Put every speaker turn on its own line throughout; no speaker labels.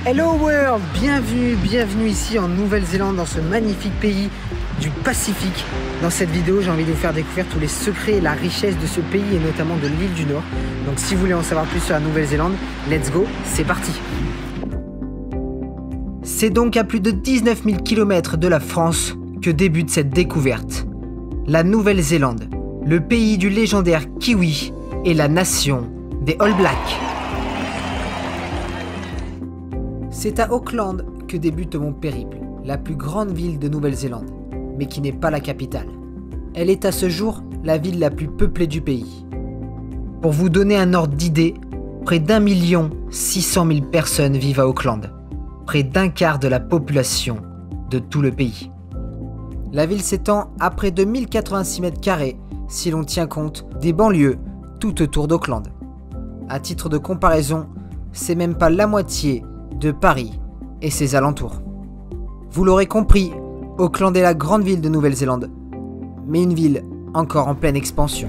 Hello world, bienvenue ici en Nouvelle-Zélande, dans ce magnifique pays du Pacifique. Dans cette vidéo, j'ai envie de vous faire découvrir tous les secrets et la richesse de ce pays et notamment de l'île du Nord. Donc si vous voulez en savoir plus sur la Nouvelle-Zélande, let's go, c'est parti. C'est donc à plus de 19 000 km de la France que débute cette découverte. La Nouvelle-Zélande, le pays du légendaire kiwi et la nation des All Blacks. C'est à Auckland que débute mon périple, la plus grande ville de Nouvelle-Zélande, mais qui n'est pas la capitale. Elle est à ce jour la ville la plus peuplée du pays. Pour vous donner un ordre d'idée, près d'1 600 000 personnes vivent à Auckland, près d'un quart de la population de tout le pays. La ville s'étend à près de 1086 mètres carrés si l'on tient compte des banlieues tout autour d'Auckland. À titre de comparaison, c'est même pas la moitié de Paris et ses alentours. Vous l'aurez compris, Auckland est la grande ville de Nouvelle-Zélande, mais une ville encore en pleine expansion.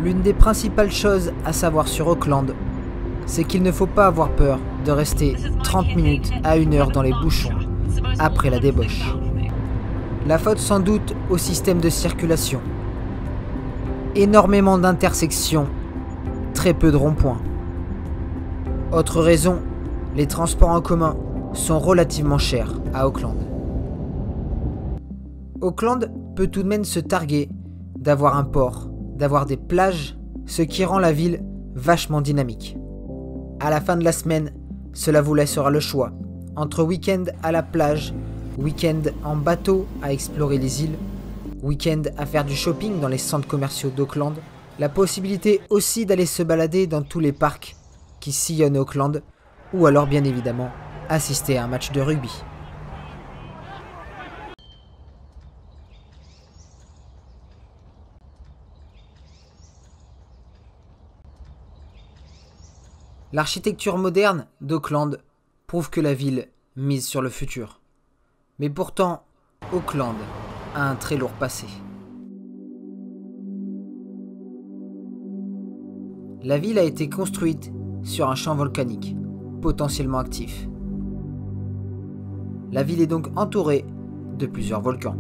L'une des principales choses à savoir sur Auckland, c'est qu'il ne faut pas avoir peur de rester 30 minutes à 1 heure dans les bouchons après la débauche. La faute sans doute au système de circulation. Énormément d'intersections, très peu de ronds-points. Autre raison, les transports en commun sont relativement chers à Auckland. Auckland peut tout de même se targuer d'avoir un port, d'avoir des plages, ce qui rend la ville vachement dynamique. À la fin de la semaine, cela vous laissera le choix entre week-end à la plage, week-end en bateau à explorer les îles, week-end à faire du shopping dans les centres commerciaux d'Auckland, la possibilité aussi d'aller se balader dans tous les parcs qui sillonnent Auckland, ou alors bien évidemment assister à un match de rugby. L'architecture moderne d'Auckland prouve que la ville mise sur le futur. Mais pourtant, Auckland a un très lourd passé. La ville a été construite sur un champ volcanique, potentiellement actif. La ville est donc entourée de plusieurs volcans.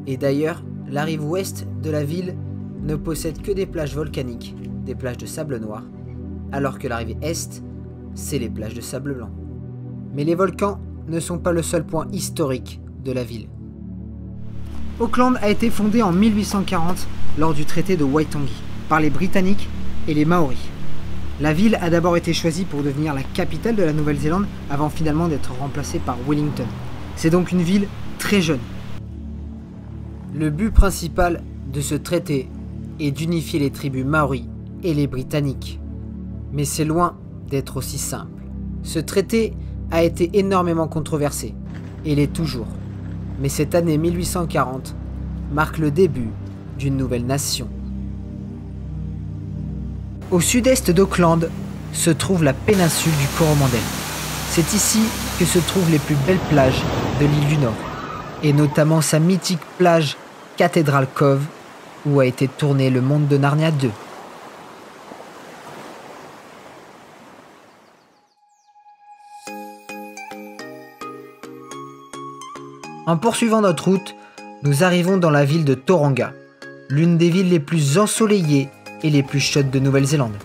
Et d'ailleurs, la rive ouest de la ville ne possède que des plages volcaniques, des plages de sable noir, alors que la rive est, c'est les plages de sable blanc. Mais les volcans ne sont pas le seul point historique de la ville. Auckland a été fondée en 1840 lors du traité de Waitangi par les Britanniques et les Maoris. La ville a d'abord été choisie pour devenir la capitale de la Nouvelle-Zélande avant finalement d'être remplacée par Wellington. C'est donc une ville très jeune. Le but principal de ce traité est d'unifier les tribus Maoris et les Britanniques. Mais c'est loin d'être aussi simple. Ce traité a été énormément controversé, et l'est toujours. Mais cette année 1840 marque le début d'une nouvelle nation. Au sud-est d'Auckland se trouve la péninsule du Coromandel. C'est ici que se trouvent les plus belles plages de l'île du Nord, et notamment sa mythique plage Cathedral Cove, où a été tourné Le Monde de Narnia 2. En poursuivant notre route, nous arrivons dans la ville de Tauranga, l'une des villes les plus ensoleillées et les plus chaudes de Nouvelle-Zélande.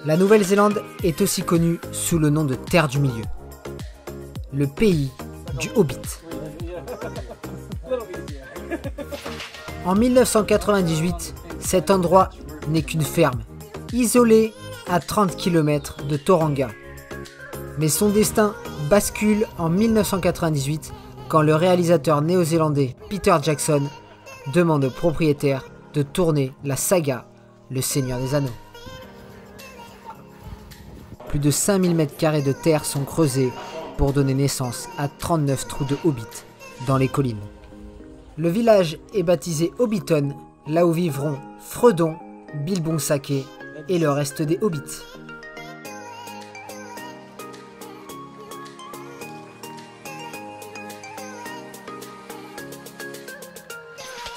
La Nouvelle-Zélande est aussi connue sous le nom de Terre du Milieu, le pays du Hobbit. En 1998, cet endroit n'est qu'une ferme, isolée à 30 km de Tauranga. Mais son destin bascule en 1998 quand le réalisateur néo-zélandais Peter Jackson demande au propriétaire de tourner la saga Le Seigneur des Anneaux. plus de 5000 m² de terre sont creusés pour donner naissance à 39 trous de hobbits dans les collines. Le village est baptisé Hobbiton, là où vivront Fredon, Bilbon Saquet et le reste des hobbits.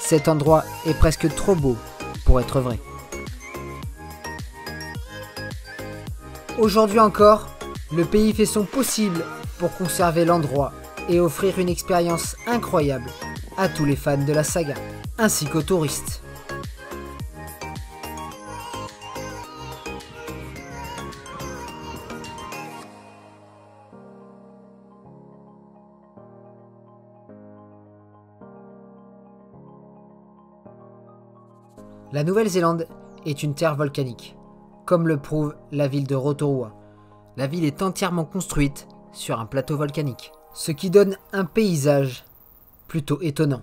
Cet endroit est presque trop beau pour être vrai. Aujourd'hui encore, le pays fait son possible pour conserver l'endroit et offrir une expérience incroyable à tous les fans de la saga, ainsi qu'aux touristes. La Nouvelle-Zélande est une terre volcanique, comme le prouve la ville de Rotorua. La ville est entièrement construite sur un plateau volcanique, ce qui donne un paysage plutôt étonnant.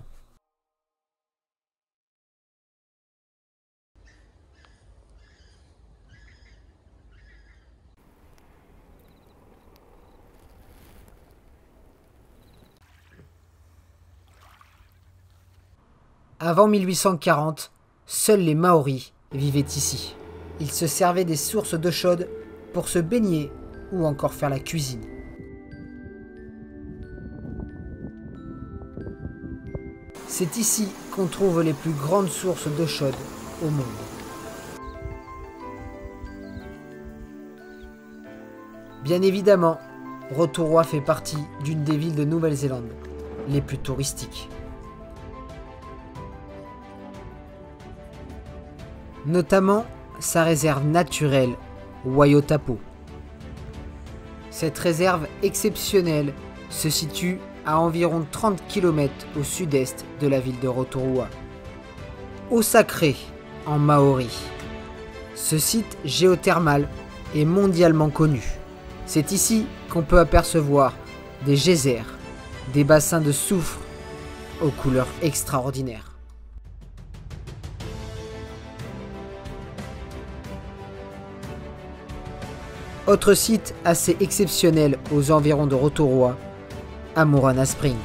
Avant 1840, seuls les Maoris vivaient ici. Ils se servaient des sources d'eau chaude pour se baigner ou encore faire la cuisine. C'est ici qu'on trouve les plus grandes sources d'eau chaude au monde. Bien évidemment, Rotorua fait partie d'une des villes de Nouvelle-Zélande les plus touristiques. Notamment sa réserve naturelle Waiotapo. Cette réserve exceptionnelle se situe à environ 30 km au sud-est de la ville de Rotorua. Eau sacrée en maori. Ce site géothermal est mondialement connu. C'est ici qu'on peut apercevoir des geysers, des bassins de soufre aux couleurs extraordinaires. Autre site assez exceptionnel aux environs de Rotorua, Amurana Spring.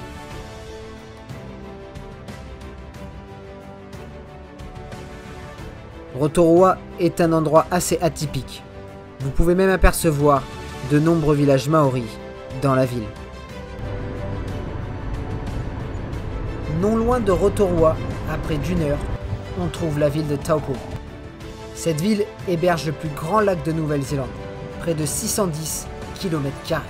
Rotorua est un endroit assez atypique. Vous pouvez même apercevoir de nombreux villages maoris dans la ville. Non loin de Rotorua, à près d'1 heure, on trouve la ville de Taupo. Cette ville héberge le plus grand lac de Nouvelle-Zélande, près de 610 km².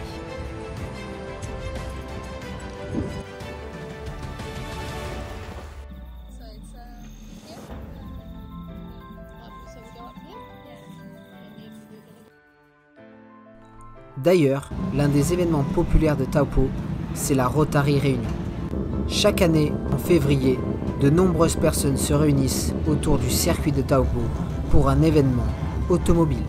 D'ailleurs, l'un des événements populaires de Taupo, c'est la Rotary Réunion. Chaque année, en février, de nombreuses personnes se réunissent autour du circuit de Taupo pour un événement automobile.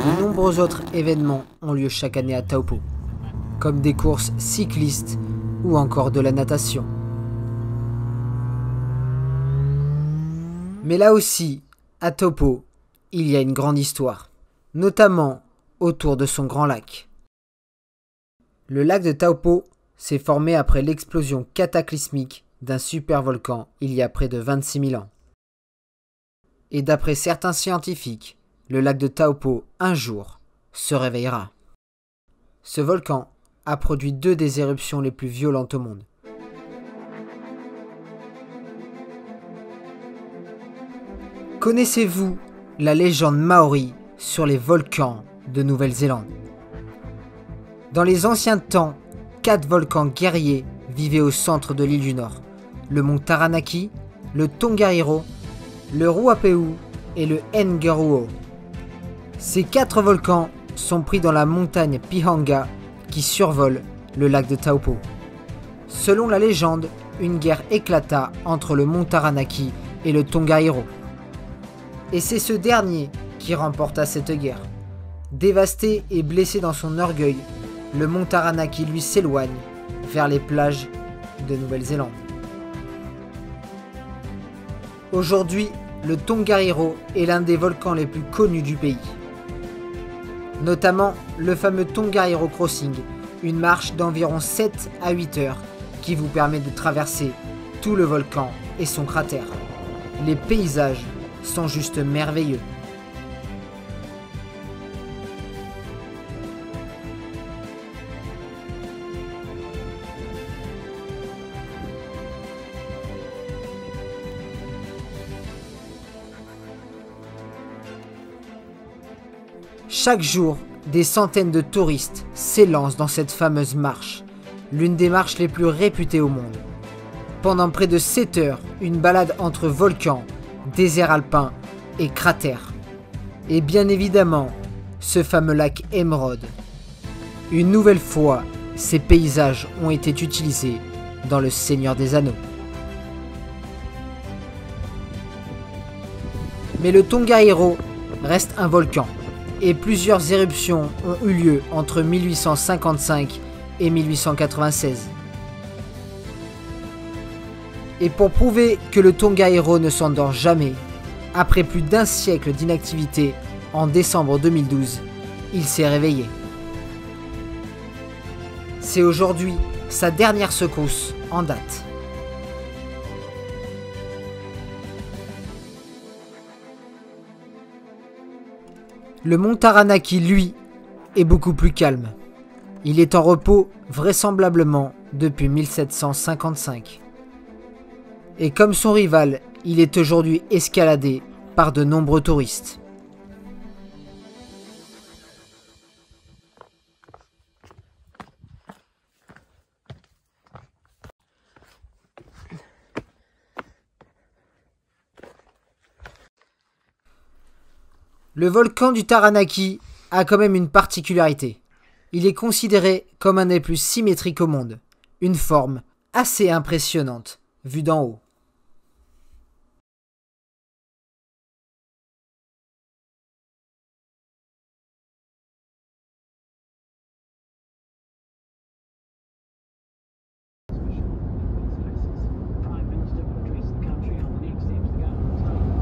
De nombreux autres événements ont lieu chaque année à Taupo, comme des courses cyclistes ou encore de la natation. Mais là aussi, à Taupo, il y a une grande histoire, notamment autour de son grand lac. Le lac de Taupo s'est formé après l'explosion cataclysmique d'un supervolcan il y a près de 26 000 ans. Et d'après certains scientifiques, le lac de Taupo, un jour, se réveillera. Ce volcan a produit 2 des éruptions les plus violentes au monde. Connaissez-vous la légende maori sur les volcans de Nouvelle-Zélande? Dans les anciens temps, 4 volcans guerriers vivaient au centre de l'île du Nord. Le mont Taranaki, le Tongariro, le Ruapehu et le Nguruo. Ces 4 volcans sont pris dans la montagne Pihanga qui survole le lac de Taupo. Selon la légende, une guerre éclata entre le mont Taranaki et le Tongariro. Et c'est ce dernier qui remporta cette guerre. Dévasté et blessé dans son orgueil, le mont Taranaki lui s'éloigne vers les plages de Nouvelle-Zélande. Aujourd'hui, le Tongariro est l'un des volcans les plus connus du pays. Notamment le fameux Tongariro Crossing, une marche d'environ 7 à 8 heures qui vous permet de traverser tout le volcan et son cratère. Les paysages sont juste merveilleux. Chaque jour, des centaines de touristes s'élancent dans cette fameuse marche, l'une des marches les plus réputées au monde. Pendant près de 7 heures, une balade entre volcans, déserts alpins et cratères. Et bien évidemment, ce fameux lac Émeraude. Une nouvelle fois, ces paysages ont été utilisés dans Le Seigneur des Anneaux. Mais le Tongariro reste un volcan. Et plusieurs éruptions ont eu lieu entre 1855 et 1896. Et pour prouver que le Tongariro ne s'endort jamais, après plus d'un siècle d'inactivité, en décembre 2012, il s'est réveillé. C'est aujourd'hui sa dernière secousse en date. Le mont Taranaki, lui, est beaucoup plus calme. Il est en repos vraisemblablement depuis 1755. Et comme son rival, il est aujourd'hui escaladé par de nombreux touristes. Le volcan du Taranaki a quand même une particularité. Il est considéré comme un des plus symétriques au monde. Une forme assez impressionnante, vue d'en haut.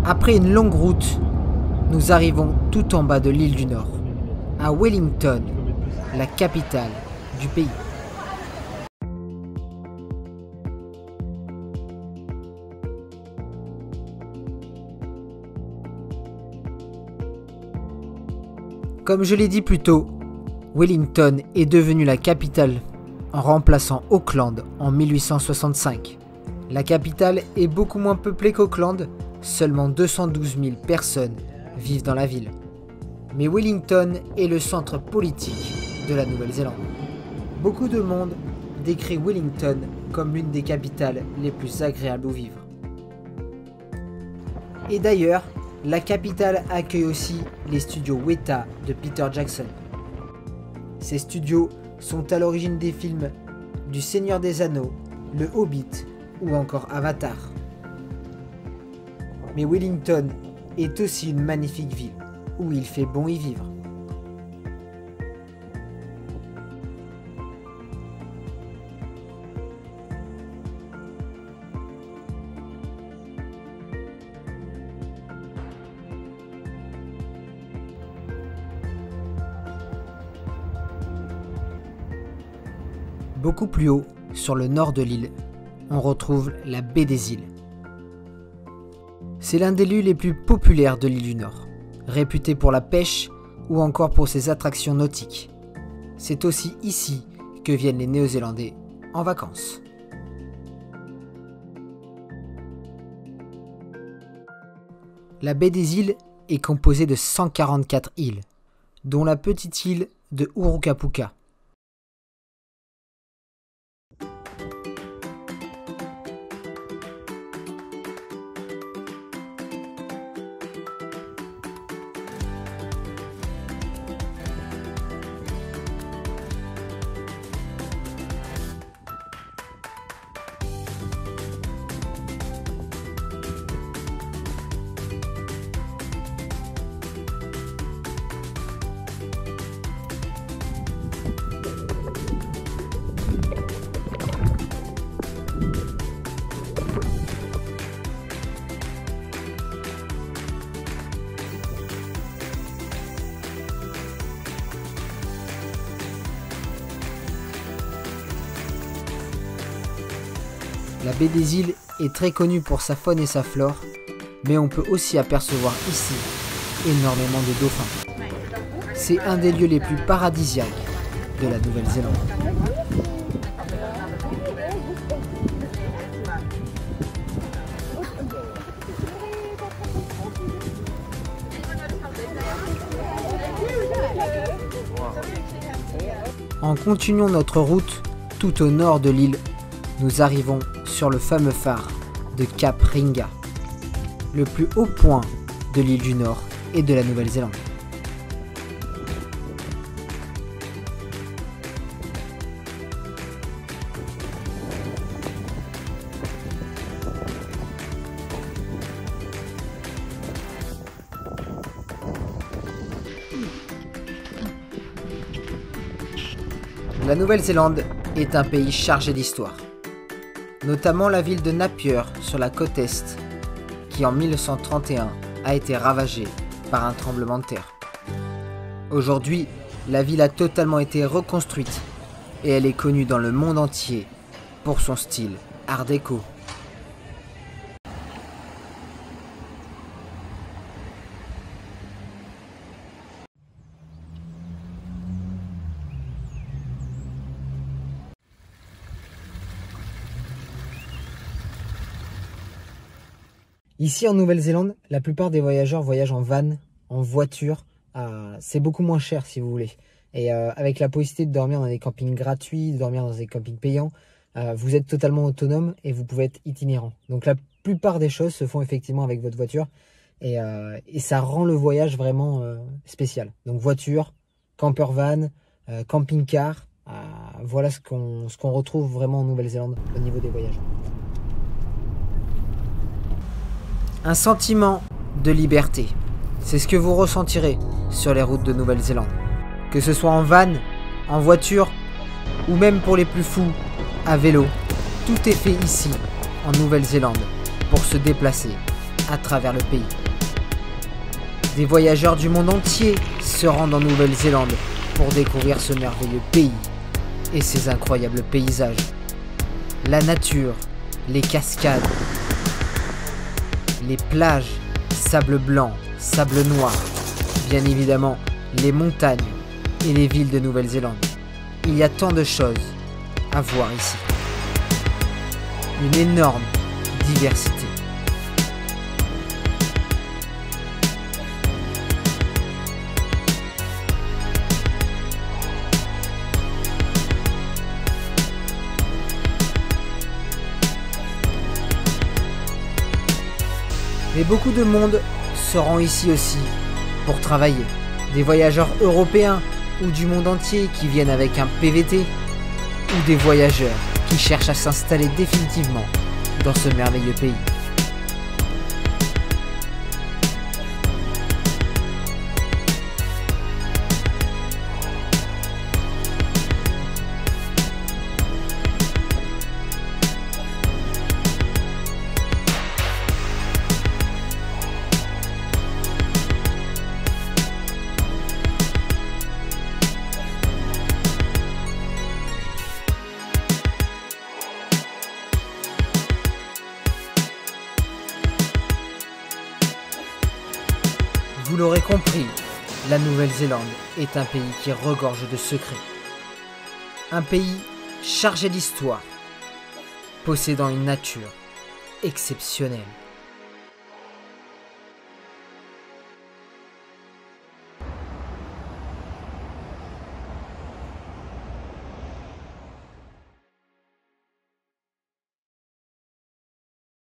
Après une longue route, nous arrivons tout en bas de l'île du Nord, à Wellington, la capitale du pays. Comme je l'ai dit plus tôt, Wellington est devenue la capitale en remplaçant Auckland en 1865. La capitale est beaucoup moins peuplée qu'Auckland, seulement 212 000 personnes vivent dans la ville. Mais Wellington est le centre politique de la Nouvelle-Zélande. Beaucoup de monde décrit Wellington comme l'une des capitales les plus agréables où vivre. Et d'ailleurs, la capitale accueille aussi les studios Weta de Peter Jackson. Ces studios sont à l'origine des films du Seigneur des Anneaux, Le Hobbit ou encore Avatar. Mais Wellington est aussi une magnifique ville, où il fait bon y vivre. Beaucoup plus haut, sur le nord de l'île, on retrouve la baie des îles. C'est l'un des lieux les plus populaires de l'île du Nord, réputé pour la pêche ou encore pour ses attractions nautiques. C'est aussi ici que viennent les Néo-Zélandais en vacances. La baie des îles est composée de 144 îles, dont la petite île de Urukapuka. La baie des îles est très connue pour sa faune et sa flore, mais on peut aussi apercevoir ici énormément de dauphins. C'est un des lieux les plus paradisiaques de la Nouvelle-Zélande. En continuant notre route tout au nord de l'île, nous arrivons sur le fameux phare de Cap Ringa, le plus haut point de l'île du Nord et de la Nouvelle-Zélande. La Nouvelle-Zélande est un pays chargé d'histoire, notamment la ville de Napier sur la côte est, qui en 1931 a été ravagée par un tremblement de terre. Aujourd'hui, la ville a totalement été reconstruite et elle est connue dans le monde entier pour son style art déco. Ici en Nouvelle-Zélande, la plupart des voyageurs voyagent en van, en voiture. C'est beaucoup moins cher si vous voulez. Et avec la possibilité de dormir dans des campings gratuits, de dormir dans des campings payants, vous êtes totalement autonome et vous pouvez être itinérant. Donc la plupart des choses se font effectivement avec votre voiture et ça rend le voyage vraiment spécial. Donc voiture, camper van, camping-car, voilà ce qu'on retrouve vraiment en Nouvelle-Zélande au niveau des voyages. Un sentiment de liberté, c'est ce que vous ressentirez sur les routes de Nouvelle-Zélande. Que ce soit en van, en voiture ou même pour les plus fous, à vélo, tout est fait ici, en Nouvelle-Zélande, pour se déplacer à travers le pays. Des voyageurs du monde entier se rendent en Nouvelle-Zélande pour découvrir ce merveilleux pays et ses incroyables paysages. La nature, les cascades, les plages, sable blanc, sable noir, bien évidemment les montagnes et les villes de Nouvelle-Zélande. Il y a tant de choses à voir ici. Une énorme diversité. Mais beaucoup de monde se rend ici aussi pour travailler. Des voyageurs européens ou du monde entier qui viennent avec un PVT, ou des voyageurs qui cherchent à s'installer définitivement dans ce merveilleux pays. Vous l'aurez compris, la Nouvelle-Zélande est un pays qui regorge de secrets. Un pays chargé d'histoire, possédant une nature exceptionnelle.